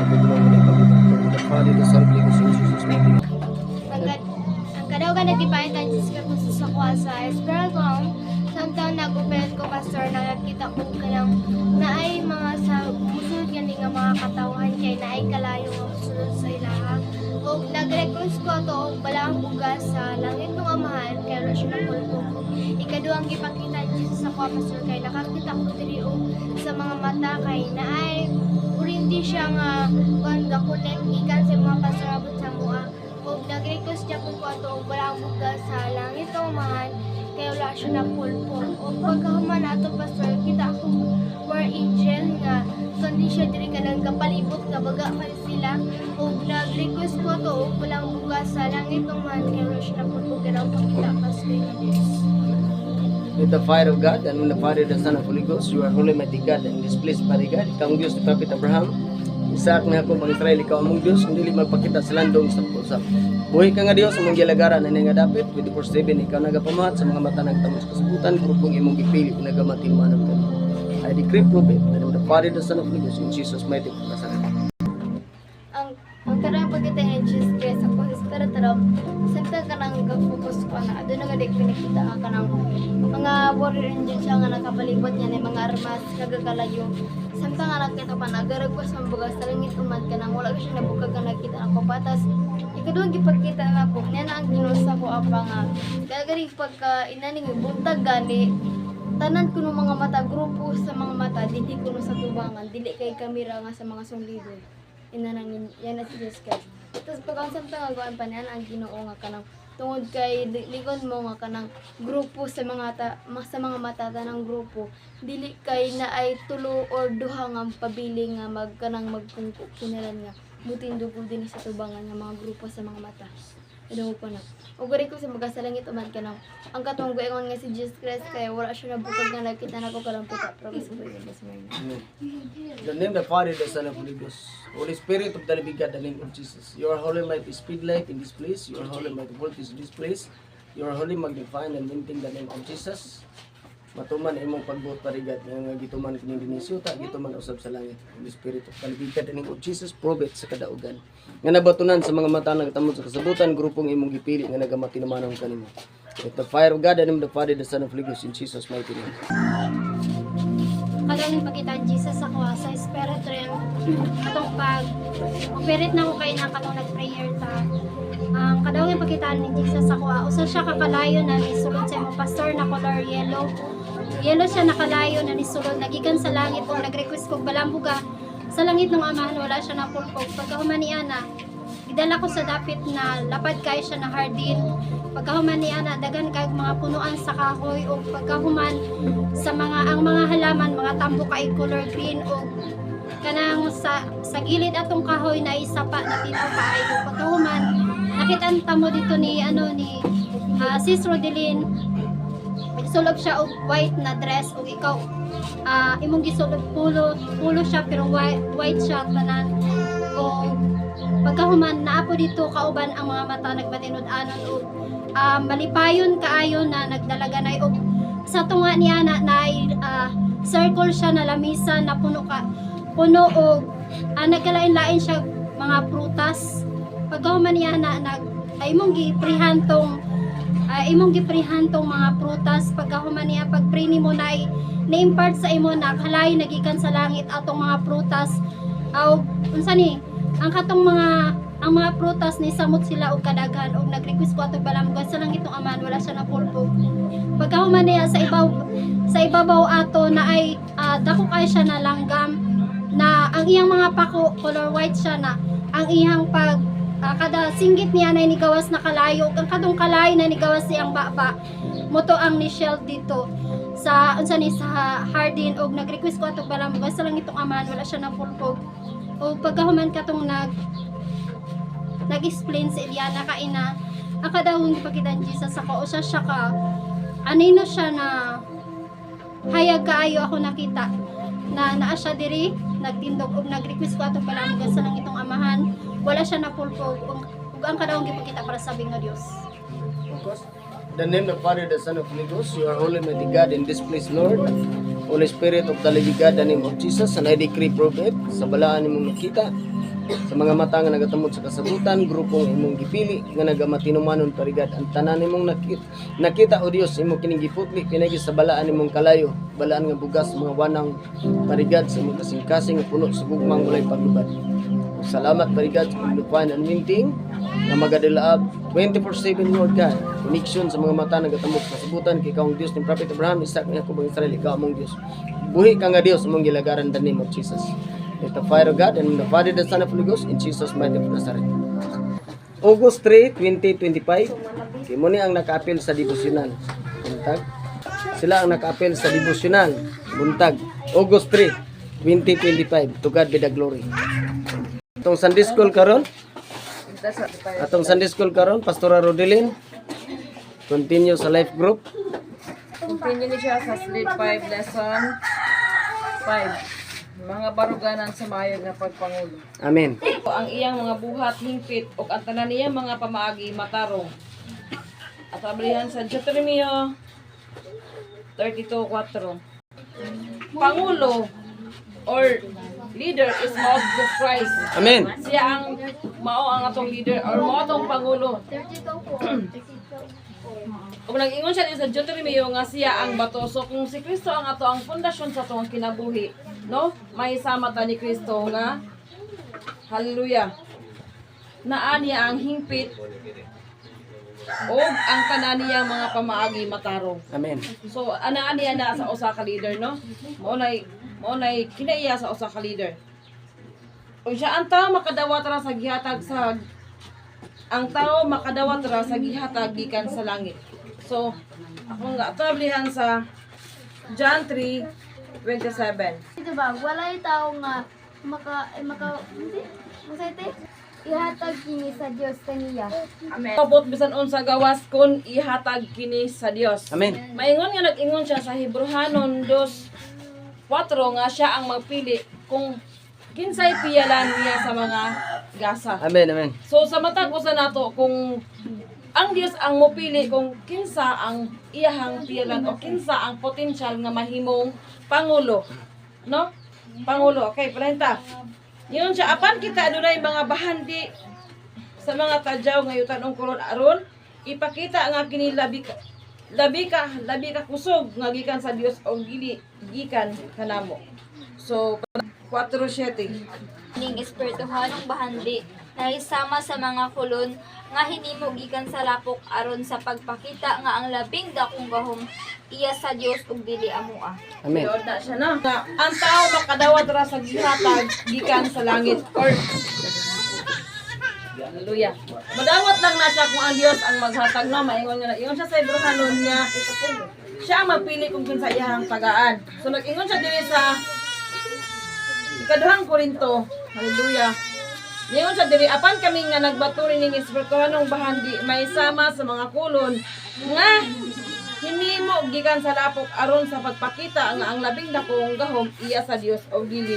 the Father, the Son, and the Holy Ghost, in Jesus' mighty name. Ang kadaugan na gipahin tayo sa kung sa kuwasa espiritu samtang nag-open ko pastor nakakita ko kanang naay mga sa musulod gani nga mga katawhan kay naay kalayo nga musulod sa ilaha o nag-request ko to og balaang bugas sa langit ng amahan kay wala siya napulpog. Ikaduhang gipakita niya sa kuwa pastor kay nakakita ko diri og sa mga mata kay naay hindi siya nga kuan ga-connect gikan sa mga pastor abot sa mua. Kung nag-request niya kung ato o walang bugas sa langit o umahan, kaya wala siya na pulpong. O pagkahuman ato pastor, kita akong war angel nga kundi siya diri ka nang kapalibot nga baga man sila. O nag-request ko to o walang bugas sa langit o umahan, kaya wala siya na pulpong. Kaya ang pagkita pastor nga With the fire of God and with the Father, the Son, and Holy Ghost, you are holy, mighty God, and displeased by God. Ikaw ang Diyos ni Prophet Abraham. Isaac na ako mga Israel, ikaw among Diyos, hindi magpakita sa landong sa pusa. Buhay ka nga Diyos, among gilagaran na nga dapit, 24/7, ikaw nagapamahat sa mga mata ng tamos kasabutan, grupong imong gipili, nagamatin manang ka. I decree, prove it, that the Father, the Son, of Holy Ghost, in Jesus' mighty name. Ang karang pagkita ng Jesus Christ ako espiritu raw senta ka nang gag-focus ko na adun nga dik pinakita ka nang mga warrior angel siya nga nakapalibot niya ng mga armas kagakalayo senta nga nakita pa nagarag ko sa bugas sa langit umad ka nang wala ko siya nabukag nga nakita ako patas ikaduhang gipakita na ako niya na ang ginusa ko apa nga gagari pagka inaning buntag gani tanan kuno mga mata grupo sa mga mata dili kuno sa tubangan dili kay kamera nga sa mga sunglido inanang yan na si Jesus Christ. Tapos pag ang samtang agawan pa niyan ang Ginoo nga kanang tungod kay ligon mo nga kanang grupo sa mga mata ng grupo dili kay na ay tulo or duha nga pabili nga magkanang magkungkuk kinalan nga butin dugol din sa tubangan nga mga grupo sa mga mata. Ano pa na. Ug gari ko sa magasalangit uman kanang ang katong guingon nga si Jesus Christ kay wala siya nabukag nga nakita nako karang puta pero kasi ko yung The name of the Father, the Son, and Holy Ghost. Holy Spirit of the living God, the name of Jesus. Your holy might is speed light in this place. Your holy might voltage in this place. Your holy magnify and maintain the name of Jesus. Matuman imong pagbuot parigat nga gituman kini dinhi suta gituman usab sa langit. Holy Spirit of the living God, the name of Jesus, prove it sa kadaugan. Nga nabatunan sa mga mata nagtamod sa kasabutan grupong imong gipili nga nagamati naman ang kanimo. With the fire of God, the name of the Father, the Son, of Holy Ghost, in Jesus' mighty name. Kadaling pagkita Jesus ako sa spirit realm katong operate na ko kay na katong nag-prayer ta ang kadawang pagkitaan ni Jesus ako usa siya kakalayo na ni sulod sa imong pastor na color yellow siya nakalayo na ni sulod nagikan sa langit kung nag-request kog balambuga sa langit ng amahan wala siya napulpog pagkahuman niya na gidala ko sa dapit na lapad kay siya na hardin pagkahuman niya na dagan kay mga punuan sa kahoy o pagkahuman sa ang mga halaman mga tambo kay color green o kanang sa gilid atong kahoy na isapa na tito kay pagkahuman nakita mo dito ni Sis Rodelin sulod siya og white na dress o ikaw imong gisulod pulo siya pero white siya tanan o pagkahuman naapo dito kauban ang mga mata nagbatinud-anon o malipayon kaayo na nagdalaga na og sa tunga niya na circle siya na lamisa na puno og nagkalain-lain siya mga prutas pagkahuman niya na imong giprihan tong mga prutas pagkahuman niya pagpray nimo na-impart sa imo na kalay nagikan sa langit atong mga prutas aw unsa ni ang mga prutas ni samot sila og kadaghan og nag-request ko ato balamgan sa langit ng aman wala siya napulpog pagkahuman niya sa ibabaw ato na ay dako kay siya na langgam na ang iyang mga pako color white siya na ang iyang kada singgit niya na nigawas na kalayo ang kadong kalayo na nigawas siyang baba moto ang ni Shell dito sa hardin og nag-request ko ato balamgan sa langit ng aman wala siya napulpog o pagkahuman katong nag-explain sa Eliana kaina ang kadawong gipakitan Jesus ako usa siya ka anino siya na hayag kaayo ako nakita na naa siya diri nagtindog og nag-request ko ato palamgan sa langitong amahan wala siya napulpog ug ang kadawong gipakita para sa nga Dios. Of course, the name of the Father, the Son, of Holy Ghost, you are holy, mighty God, in this place, Lord. Holy Spirit of the living God, the name of Jesus, and I decree prophet, sa balaan nimong nakita, sa mga mata nga nagatamod sa kasabutan, grupong imong gipili, nga nagamatinumanon parigad, ang tanan nimong nakita, o Dios, imong kining giputli, pinagi sa balaan nimong kalayo, balaan nga bugas, mga wanang parigad, sa imong kasing-kasing, puno sa gugmang walay paglubad. Salamat parigad sa paglupain and minting, nga magadilaab 24/7 Lord God, connection sa mga mata nagatamok sa kasabutan kay kaong Dios ni Prophet Abraham, Isaac, ni Jacob, ang Israel, ikaw among Dios. Buhi ka nga Dios among gilagaran, the name of Jesus. Let the fire of God and the Father, the Son of Holy Ghost, in Jesus' mighty name of Nazareth. August 3, 2025, kay mo ni ang naka-appeal sa devotional. Buntag. Sila ang naka-appeal sa devotional. Buntag. August 3, 2025. To God be the glory. Atong Sunday School karon, Pastora Rodelin, continue sa life group. Continue ni siya sa Slate 5 lesson 5. Mga baruganan sa mayog nga pagpangulo. Amen. Ang iyang mga buhat hingpit ug ang tanan niya mga pamaagi matarong. At ablihan sa Deuteronomio 32:4. Pangulo or leader is Jesus Christ. Amen. Siya ang mao ang atong leader or mao atong pangulo. Kung nag-ingon siya sa Deuteronomio nga siya ang bato, so kung si Kristo ang ato ang pundasyon sa atong kinabuhi, no? May sama ta ni Kristo nga hallelujah. Naa niya ang hingpit o ang tanan niya mga pamaagi matarong. Amen. So anaa niya na sa usa ka leader, no? Maunay kinaiya sa usa ka leader. O siya ang tao makadawat ra sa gihatag sa gihatag gikan sa langit. So, ako nga tablihan sa John 3:27. Ito ba, walay tao nga ihatag kini sa Dios kaniya. Amen. Pabot bisan unsa gawas kun ihatag kini sa Dios. Amen. Maingon nga nag-ingon siya sa Hebrehanon 2:4 nga siya ang magpili kung kinsay piyalan niya sa mga gasa. Amen. Amen. So sa matag usa nato kung ang Dios ang mopili kung kinsa ang iyahang piyalan o kinsa ang potensyal nga mahimong pangulo, no? Pangulo. Okay, palenta. Yun siya apan kita adunay mga bahandi sa mga tadyaw nga yutan kulon aron ipakita nga kini labi ka kusog nga gikan sa Dios o gili gikan kanamo. So 4:7. Ning espirituhanong bahandi na isama sa mga kulon nga hinimo gikan sa lapok aron sa pagpakita nga ang labing dakong gahom iya sa Dios ug dili amoa. Amen. Yun na siya na. Ang tao makadawat ra sa gihatag gikan sa langit or hallelujah. Madawat lang na siya kung ang Dios ang maghatag na maingon nga ingon siya sa Hebrehanon niya siya ang magpili kung kinsa iyang tagaan. So nag-ingon siya diri sa Ikaduhang Korinto, hallelujah. Ngayon sa diri apan kami nga nagbaturi ning espirituhanong bahandi may sama sa mga kulon nga hinimo gikan sa lapok aron sa pagpakita nga ang labing dakong gahom iya sa Dios o dili.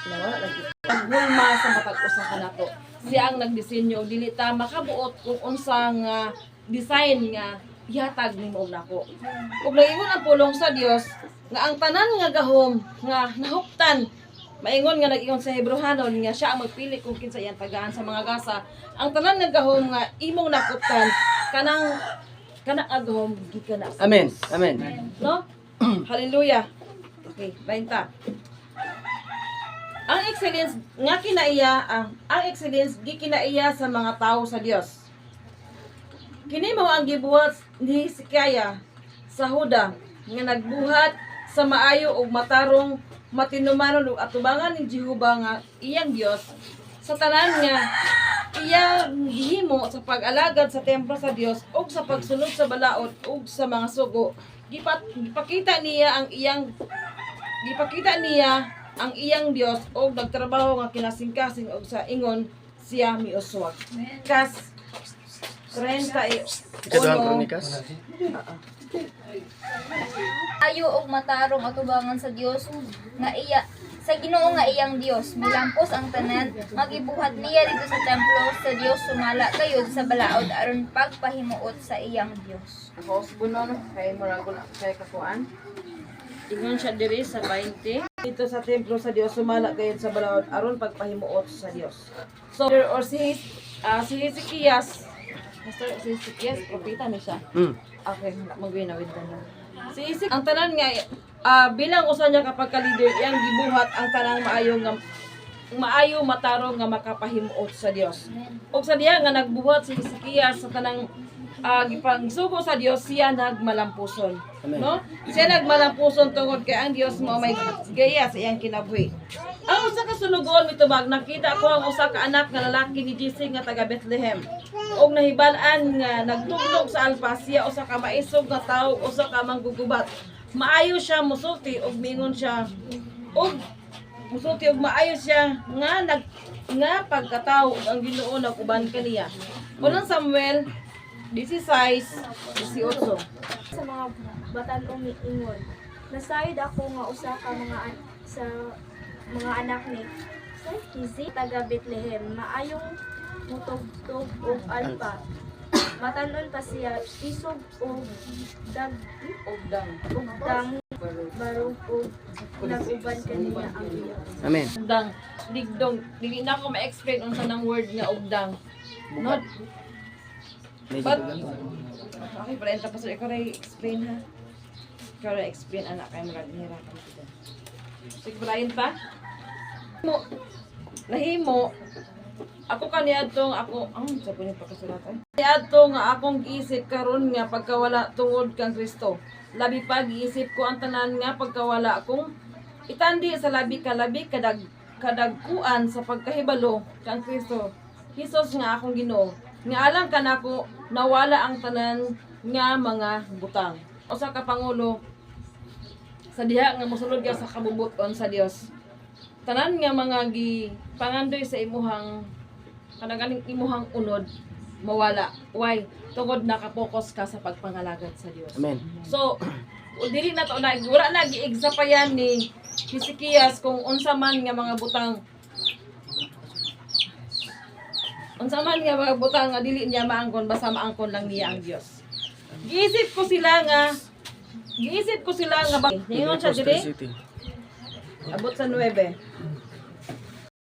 Nawala lagi. Paghulma sa matag usa kanato. Siya ang nagdisenyo dili ta makabuot kung unsa nga design nga ihatag nimo nako. Ug naingon ang pulong sa Dios nga ang tanan nga gahom nga nahuptan maingon nga nag-ingon sa Hebrehanon nga siya ang magpili kung kinsa iyang tagaan sa mga gasa. Ang tanan nga gahom nga imong nakuptan kanang agahom gikan na. Amen. Amen. No? Hallelujah. Okay, bainta. Ang excellence nga kinaiya ang excellence gikinaiya sa mga tao sa Dios. Kini mao ang gibuhat ni Hezekiah sa Huda nga nagbuhat sa maayo ug matarong matinumanon ug atubangan ni Jehova nga iyang Dios sa tanan nga iyang gihimo sa pag-alagad sa templo sa Dios ug sa pagsunod sa balaod ug sa mga sugo. Gipakita niya ang iyang Dios ug nagtrabaho nga kinasing-kasing ug sa ingon siya miuswag. Kas 30 Ikaduhang Kronikas. Ayo og matarong atubangan sa Dios nga iya sa Ginoo nga iyang Dios milampos ang tanan magibuhat niya dito sa templo sa Dios sumala gayud sa balaod aron pagpahimuot sa iyang Dios. Ako sa bunon kay murag na kay kakuan. Ingon siya diri sa 20. Dito sa templo sa Dios sumala gayud sa balawod aron pagpahimuot sa Dios. So or si Hezekias, Pastor si Hezekias, propeta ni siya. Okay, magwinawid na. Si Hezekias, ang tanan nga bilang usa niya kapag ka-leader, iyang gibuhat ang tanang maayo matarong nga makapahimuot sa Dios. Og sa diya nga nagbuhat si Hezekias sa tanang gipangsugo sa Dios, siya nagmalampuson. No? Siya nagmalampuson tungod kay ang Dios mo may gaya sa iyang kinabuhi. Ang usa ka sunugon mitubag, nakita ko ang usa ka anak nga lalaki ni Jesse nga taga Bethlehem. Og nahibal-an nga nagtugtog sa alpas, siya usa ka maisog nga tawo, usa ka manggugubat. Maayo siya musulti og mingon siya og musulti og maayo siya nga pagkatawo ang Ginoo naguban kaniya. Unang Samuel 16:18. Sa mga batan-ong miingon, nasayod ako nga usa ka sa mga anak ni Hizi taga Bethlehem, maayong mutugtog og alpa. Matanon pa siya isog og dang barog og naguban kaniya ang Dios. Amen. Ugdang, digdong, dili na ako ma-explain unsa nang word nga ugdang. Not, but, okay, pero enta pa sa ikaw rin explain ha. Ikaw rin explain, anak, kaya maghihirapan kita. Sige, palayin pa. Nahimo, ako kaniadtong sa punin pagkasulatan. Kaniadtong nga akong giisip karon nga pagkawala tungod kang Kristo. Labi pa giisip ko ang tanan nga pagkawala kong itandi sa labi kadagkuan sa pagkahibalo kang Kristo. Hesus nga akong Ginoo. Nga alam ka nako nawala ang tanan nga mga butang. Usa ka pangulo sa diha nga mosulod ka sa kabubuton sa Dios. Tanan nga mga pangandoy sa imuhang kanagaling imuhang unod mawala. Why? Tungod nakapokus ka sa pagpangalagad sa Dios. Amen. So, dili na to na wala na giigsapayan ni Hezekias kung unsa man nga mga butang nga dili niya maangkon basta maangkon lang niya ang Dios. Giisip ko sila nga ningon siya dili abot sa 9.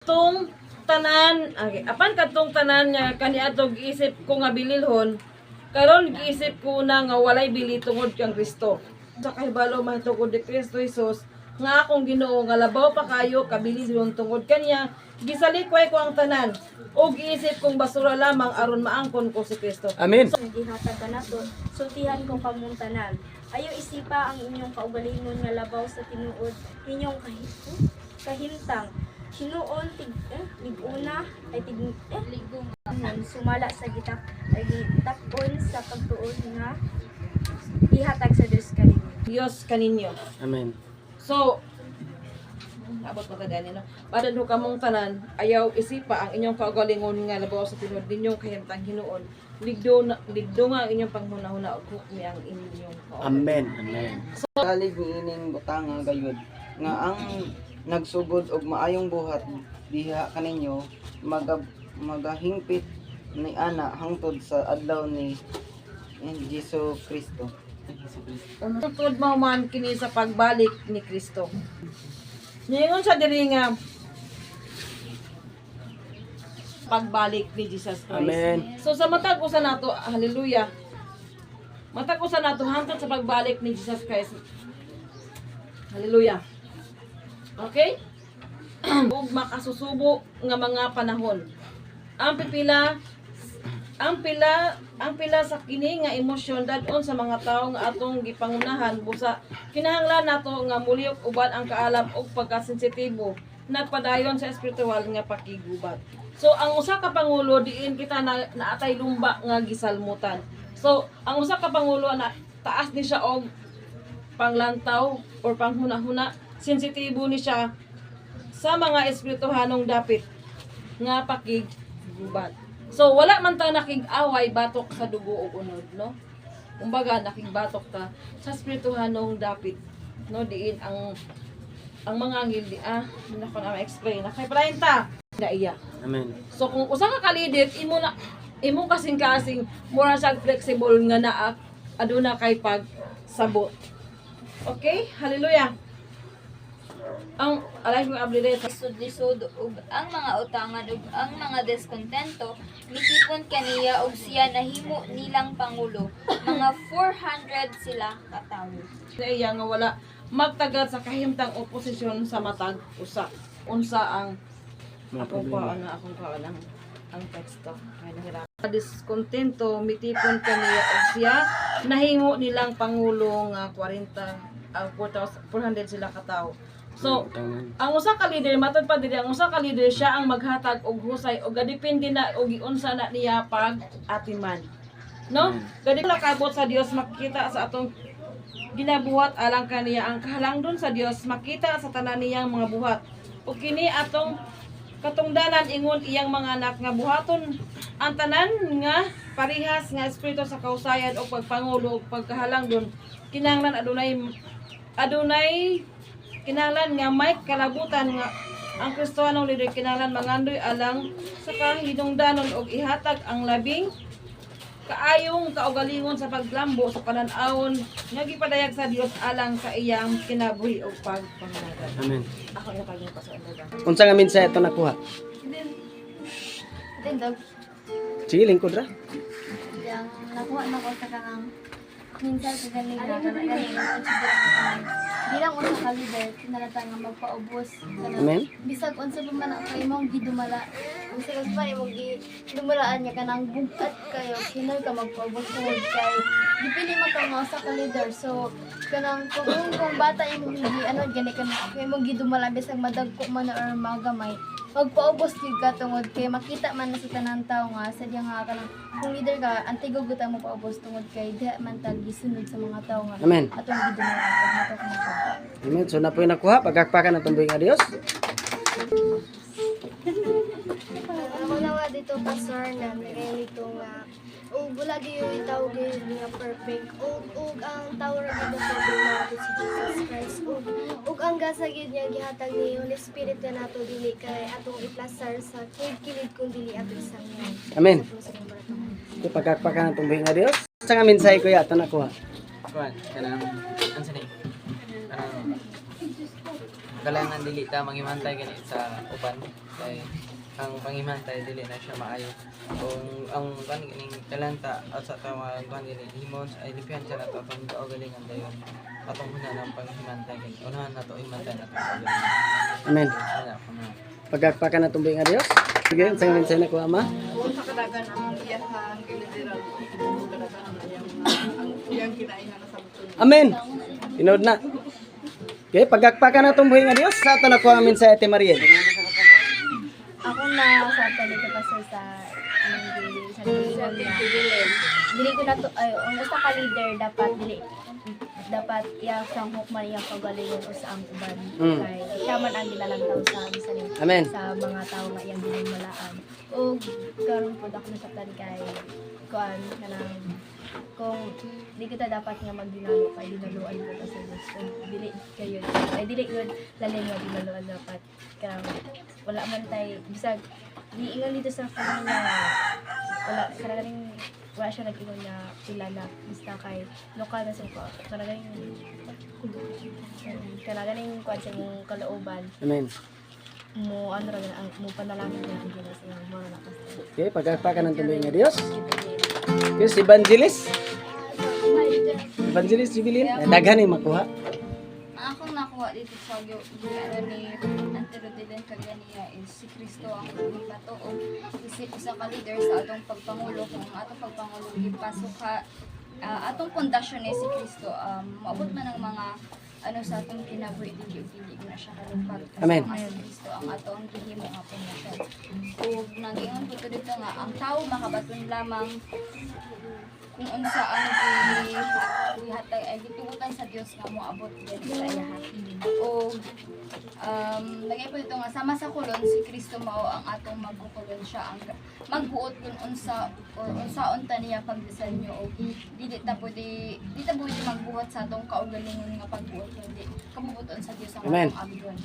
Tung tanan, apan kadtong tanan nga kaniadto giisip ko nga bililhon, karon giisip ko na nga walay bili tungod kang Kristo. Sa kahibalo mahitungod ni Kristo Jesus nga akong Ginoo nga labaw pa kayo kabililhon tungod kaniya, gisalikway ko ang tanan ug giisip kong basura lamang aron maangkon ko si Kristo. Amen. Gihatag ka na to, sultihan ko kamuntanan. Ayaw isipa ang inyong kaugalingon nga labaw sa tinuod ninyong kahintang. Sinuon tig-una ay ligungan sumala sa gitak ay gitakon sa pagtuon nga ihatag sa Dios kaninyo. Amen. So, abot mo gani no. Badan ho kamong tanan, ayaw isipa ang inyong kaugalingon nga labaw sa tinuod ninyong kahintang hinuon. Ligdo nga ang inyong panghuna-huna ug hukmi ang inyong kaugalingon. Amen. Amen. Salig niining butang nga gayud nga ang nagsugod og maayong buhat diha kaninyo magahingpit ni ana hangtod sa adlaw ni Jesu Kristo. Tungod mo man kini sa pagbalik ni Kristo. Ngayon sa diri nga pagbalik ni Jesus Christ. Amen. So sa matag usa nato, hallelujah. Matag usa nato hangtod sa pagbalik ni Jesus Christ. Hallelujah. Okay? Ug makasusubo nga mga panahon. Ang pila sa kini nga emosyon dadon sa mga tawo nga atong gipangunahan busa kinahanglan nato nga muliyok uban ang kaalam ug pagkasensitibo nagpadayon sa espirituwal nga pakigubat. So ang usa ka pangulo diin kita naatay lumba nga gisalmutan. So ang usa ka pangulo na taas ni siya og panglantaw or panghuna-huna, sensitibo ni siya sa mga espirituhanong dapit nga pakigubat. So wala man ta nakig-away batok sa dugo ug unod, no? Kumbaga nakigbatok ta sa espirituhanong dapit, no? Diin ang mga ngildi nako na ma-explain. Nakay ta na iya. Amen. So kung usa ka ka-leader, imo kasing-kasing mura siya flexible nga naa aduna kay pagsabot. Okay? Hallelujah. Ang alay mo abli Lisod-lisod ug ang mga utangan ug ang mga deskontento mitipon kaniya ug siya nahimo nilang pangulo. Mga 400 sila katawo. iya nga wala magtagad sa kahimtang oposisyon sa matag usa. Unsa ang akong kaon ang teksto. Ay nahirap. Diskontento mitipon kaniya ug siya nahimo nilang pangulo nga 400 sila katawo. So, ang usa ka leader matod pa diri ang usa ka leader siya ang maghatag og husay og gadepende na og giunsa na niya pag atiman. No? Gadi la kabot sa Dios makita sa atong ginabuhat alang kaniya ang kahalangdon sa Dios makita sa tanan niyang mga buhat. Ug kini atong katungdanan ingon iyang mga anak nga buhaton ang tanan nga parihas nga espiritu sa kausayan o pagpangulo ug pagkahalangdon kinahanglan adunay kinahanglan nga may kalabutan nga ang Kristohanong leader kinahanglan mangandoy alang sa kahinungdanon og ihatag ang labing kaayong kaugalingon sa paglambo sa panan-awon nga gipadayag sa Dios alang sa iyang kinabuhi ug pagpangalaga. Amen. Ako na paging pasunod. Unsa nga mensahe ito nakuha? Tindog. Sige, lingkod ra. Yang nakuha na ko sa kanang minsan sa ganila bilang unsa ka leader kinalata nga magpaubos Amen. bisag unsa pa man ang imong gidumala bisag unsa pa imong gidumalaan niya kanang bugat kayo kinoy ka magpaubos tungod kay dipili man ka nga usa ka leader so kanang kung bata imong gani ka imong gidumala bisag madagko man or magamay magpaubos gyud ka tungod kay makita man na sa tanang tawo nga sadya nga kanang kung leader ka antigo gyud mo paubos tungod kay diha man tag gisunod sa mga tawo nga Amen. atong gidumala Amen. So na po yung nakuha. Pagkakpakan ng tumbuhin nga Diyos. Ako nawa dito pastor na nagay nito nga wala gyud tawag gyud nga perfect ug ang tawag ra gyud sa Ginoo si Jesus Christ ug ang gasa gyud niya gihatag ni Holy Spirit na nato dili kay atong iplasar sa kilid kung dili ato isangyan. Amen. So pagkakpakan ng tumbuhin nga Diyos. Sa nga mensahe ko yata nakuha. Kuan kanang ansa ni? Kailangan dili ta mangimantay gani sa uban kay ang pangimantay dili na siya maayo. Kung ang kan ganing kailangan at sa tawag kan gani himon ay lipihan siya nato atong kaugalingan dayon. Atong huna ng panghimantay gani. Unahan nato himantay nato. Amen. Wala ko na. Pagkakpakan ng tumbuhin nga Diyos. Sige, sa nga mensahe nakuha ma. Sa kadagan ang iyahang kilidiran o kadagan ang iyang kinainan sa buto. Amen. Tinood na. Okay, pagkakpakan ng tumbuhin nga Diyos. Sa ito nakuha ang mensahe Ate Mariel. Ako na sa talito pastor sa dili ko na to ay ang usa ka leader dapat iya sang hukman iya kagalingon sa ang uban kay siya man ang ginalantaw sa bisan Amen. sa mga tawo nga iyang ginamalaan ug karon pud ako nasabtan kay kuan kanang kung di kita dapat nga magdinalo kay dinaluan ko sa Dios kung dili kayo ay dili yun lalim nga dinaluan dapat kanang wala man tay bisag di ingon dito sa kanya wala kanang wala siya nag-ingon na kilala basta kay lokal na siya kanaganing kuan sa mong kalooban Amen. mo ano ra ang mo panalangin nga ang Dios sa mga lakas. Okay, pagkakpakan ng tumbuhin nga Diyos. Okay, si Evangelist. Evangelist Jubilin. Daghan yung makuha. Ang akong nakuha dito sa ano ni Antirodilin Cagania is si Kristo ang magbato o isip sa ka-leader sa atong pagpangulo kung ang atong pagpangulo ipasok ka atong pundasyon ni si Kristo maabot man ang mga ano sa atong kinabuhi dili na siya kalupag Amen. ang Kristo ang atong gihimo nga pundasyon ug nagingon po dito nga ang tao makabaton lamang kung unsa ang gihatag ay gitugutan sa Dios nga moabot din sa iyahan. O lagay po dito nga sama sa kulon si Kristo mao ang atong magkukulon siya ang magbuot kun unsa or unsaon ta niya pagdisenyo o dili ta pwede magbuhat sa atong kaugalingon nga pagbuot kundi kabubuton sa Dios ang Amen. atong abyon.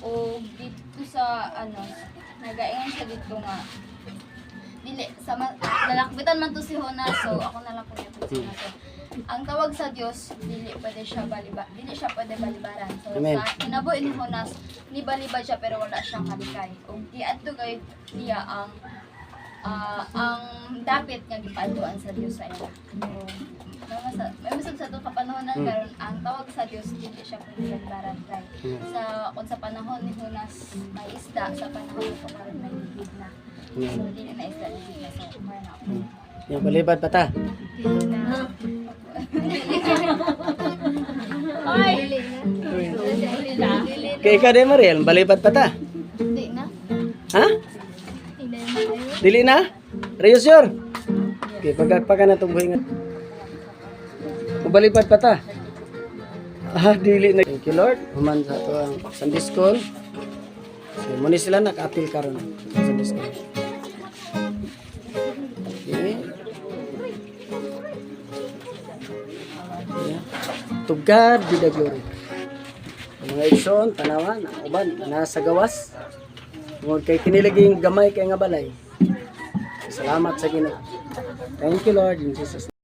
O dito sa ano nagaingon siya dito nga dili sama lalakbitan man to si Jonas so ako na lang po niya si Jonas ang tawag sa Dios dili siya pwede balibaran. So Amen. sa kinabuhi ni Jonas, nibalibad siya pero wala siyang kalikay. Ug giadto kay niya ang dapit nga gipaadtuan sa Dios sa iya. May masag sa ito kapanahon karon ang tawag sa Dios dili siya pwede balibaran kay kung sa panahon ni Jonas may isda, sa panahon ko karon may bibig na. So dili na isda dili na so kumar na ako. Yung balibad pa ta. Kay ikaw din Mariel, balibad pa ta. Hindi na. Ha? Hindi na kayo. Dili na? Reyes sure? Okay, pagkakpa ka na itong buhingan. Balibad pa ta. Dili na. Thank you Lord. Human sa ito ang Sunday School. So, muna sila naka-appeal karon sa Sunday School. Okay. Yeah. To God be the glory. Ang mga igsoon, tanawan, ang uban, nasa gawas. Tungod kay kinilaging gamay kay nga balay. Salamat sa Ginoo. Thank you Lord in Jesus' name.